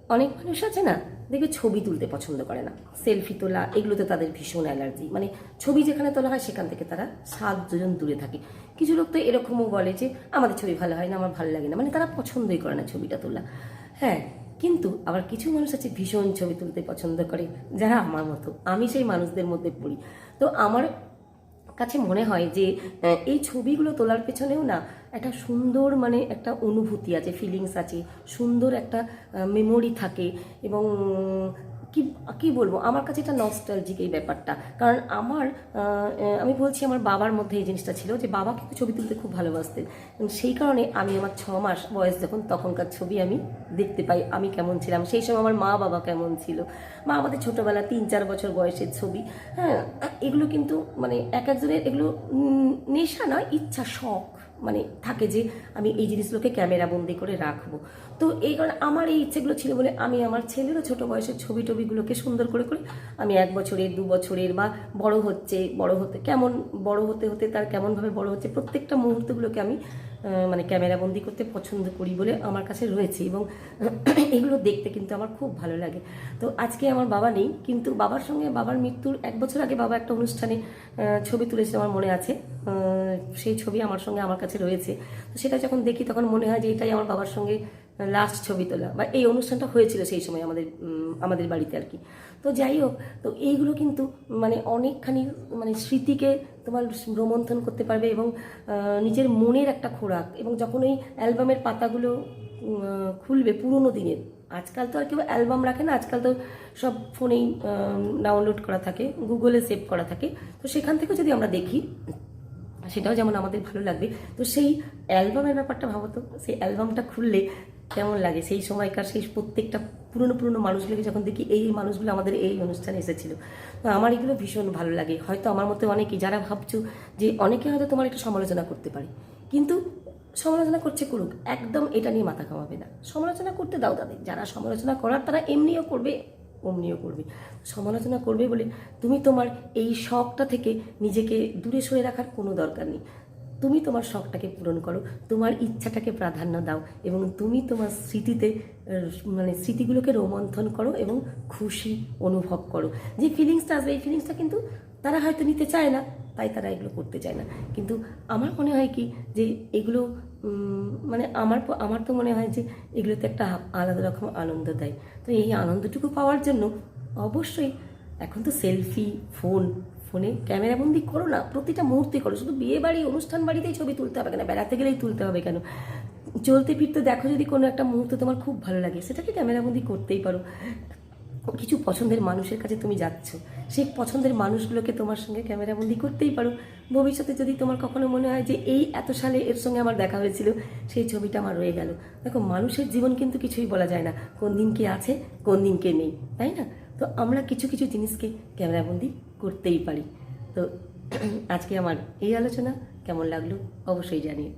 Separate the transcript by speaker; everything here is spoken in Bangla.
Speaker 1: অনেক মানুষ আছে না, দেখবে ছবি তুলতে পছন্দ করে না, সেলফি তোলা এগুলোতে তাদের ভীষণ অ্যালার্জি, মানে ছবি যেখানে তোলা হয় সেখান থেকে তারা 7 জন দূরে থাকে। কিছু লোক তো এরকমও বলে যে আমাদের ছবি ভালো হয় না, আমার ভালো লাগে না, মানে তারা পছন্দই করে না ছবিটা তোলা। হ্যাঁ, কিন্তু আবার কিছু মানুষ আছে ভীষণ ছবি তুলতে পছন্দ করে, যারা আমার মতো, আমি সেই মানুষদের মধ্যে পড়ি। তো আমার কাছে মনে হয় যে এই ছবিগুলো তোলার পেছনেও না একটা সুন্দর, মানে একটা অনুভূতি আছে, ফিলিংস আছে, সুন্দর একটা মেমোরি থাকে। এবং কি কি বলবো, আমার কাছে এটা নস্টালজিক এই ব্যাপারটা। কারণ আমি বলছি, আমার বাবার মধ্যে এই জিনিসটা ছিল যে বাবা কিন্তু ছবি তুলতে খুব ভালোবাসতেন, এবং সেই কারণে আমি আমার 6 মাস বয়স যখন, তখনকার ছবি আমি দেখতে পাই আমি কেমন ছিলাম, সেই সময় আমার মা বাবা কেমন ছিল। মা আমাদের ছোটোবেলা 3-4 বছর বয়সের ছবি। হ্যাঁ, এগুলো কিন্তু মানে এক একজনের এগুলো নেশা নয়, ইচ্ছা, শখ, মানে থাকে যে আমি এই জিনিসগুলোকে ক্যামেরা বন্দি করে রাখবো। তো এই কারণে আমার এই ইচ্ছেগুলো ছিল বলে আমি আমার ছেলেরও ছোটো বয়সের ছবি টবিগুলোকে সুন্দর করে করে আমি 1 বছরের 2 বছরের বা বড় হতে কেমন, বড় হতে হতে তার কেমনভাবে বড় হচ্ছে, প্রত্যেকটা মুহূর্তগুলোকে আমি মানে ক্যামেরা বন্দি করতে পছন্দ করি বলে আমার কাছে রয়েছে। এবং এগুলো দেখতে কিন্তু আমার খুব ভালো লাগে। তো আজকে আমার বাবা নেই, কিন্তু বাবার সঙ্গে, বাবার মৃত্যুর 1 বছর আগে বাবা একটা অনুষ্ঠানে ছবি তুলেছিল, আমার মনে আছে। সেই ছবি আমার সঙ্গে, আমার কাছে রয়েছে। তো সেটা যখন দেখি তখন মনে হয় যে এটাই আমার বাবার সঙ্গে লাস্ট ছবি তোলা, বা এই অনুষ্ঠানটা হয়েছিল সেই সময় আমাদের বাড়িতে আর কি। তো যাই হোক, তো এইগুলো কিন্তু মানে অনেকখানি মানে স্মৃতিকে তোমার রোমন্থন করতে পারবে, এবং নিজের মনের একটা খোরাক। এবং যখন ওই অ্যালবামের পাতাগুলো খুলবে পুরোনো দিনের, আজকাল তো আর কেউ অ্যালবাম রাখে না, আজকাল তো সব ফোনেই ডাউনলোড করা থাকে, গুগলে সেভ করা থাকে। তো সেখান থেকে যদি আমরা দেখি, সেটাও যেমন আমাদের ভালো লাগবে। তো সেই অ্যালবামের ব্যাপারটা ভাবো তো, সেই অ্যালবামটা খুললে কেমন লাগে, সেই সময়কার সেই প্রত্যেকটা পুরনো পুরনো মানুষগুলোকে যখন দেখি, এই মানুষগুলো আমাদের এই অনুষ্ঠানে এসেছিল। তো আমার এগুলো ভীষণ ভালো লাগে। হয়তো আমার মতো অনেকেই যারা ভাবছো যে, অনেকে হয়তো তোমার একটু সমালোচনা করতে পারে, কিন্তু সমালোচনা করছে করুক, একদম এটা নিয়ে মাথা ঘামাবে না। সমালোচনা করতে দাও তাদের, যারা সমালোচনা করার তারা এমনিও করবে, অমনিও করবে। সমালোচনা করবে বলে তুমি তোমার এই শখটা থেকে নিজেকে দূরে সরে রাখার কোনো দরকার নেই। তুমি তোমার শখটাকে পূরণ করো, তোমার ইচ্ছাটাকে প্রাধান্য দাও, এবং তুমি তোমার স্মৃতিতে মানে স্মৃতিগুলোকে রোমন্থন করো এবং খুশি অনুভব করো। যে ফিলিংসটা আসবে, এই ফিলিংসটা কিন্তু তারা হয়তো নিতে চায় না, তাই তারা এগুলো করতে চায় না। কিন্তু আমার মনে হয় কি, যে এগুলো মানে আমার তো মনে হয় যে এগুলোতে একটা আলাদা রকম আনন্দ দেয়। তো এই আনন্দটুকু পাওয়ার জন্য অবশ্যই এখন তো সেলফি, ফোনে ক্যামেরাবন্দি করো না, প্রতিটা মুহূর্তে করো। শুধু বিয়ে বাড়ি, অনুষ্ঠান বাড়িতেই ছবি তুলতে হবে কেন, বেড়াতে গেলেই তুলতে হবে কেন? চলতে ফিরতে দেখো, যদি কোনো একটা মুহূর্ত তোমার খুব ভালো লাগে, সেটাকে ক্যামেরাবন্দি করতেই পারো। কিছু পছন্দের মানুষের কাছে তুমি যাচ্ছ, সেই পছন্দের মানুষগুলোকে তোমার সঙ্গে ক্যামেরাবন্দি করতেই পারো। ভবিষ্যতে যদি তোমার কখনো মনে হয় যে এই এত সালে এর সঙ্গে আমার দেখা হয়েছিল, সেই ছবিটা আমার রয়ে গেল। দেখো, মানুষের জীবন কিন্তু কিছুই বলা যায় না, কোন দিন কে আছে, কোন দিন কে নেই, তাই না? তো আমরা কিছু কিছু জিনিসকে ক্যামেরাবন্দি করতেই পারি। তো আজকে আমার এই আলোচনা কেমন লাগলো অবশ্যই জানিও।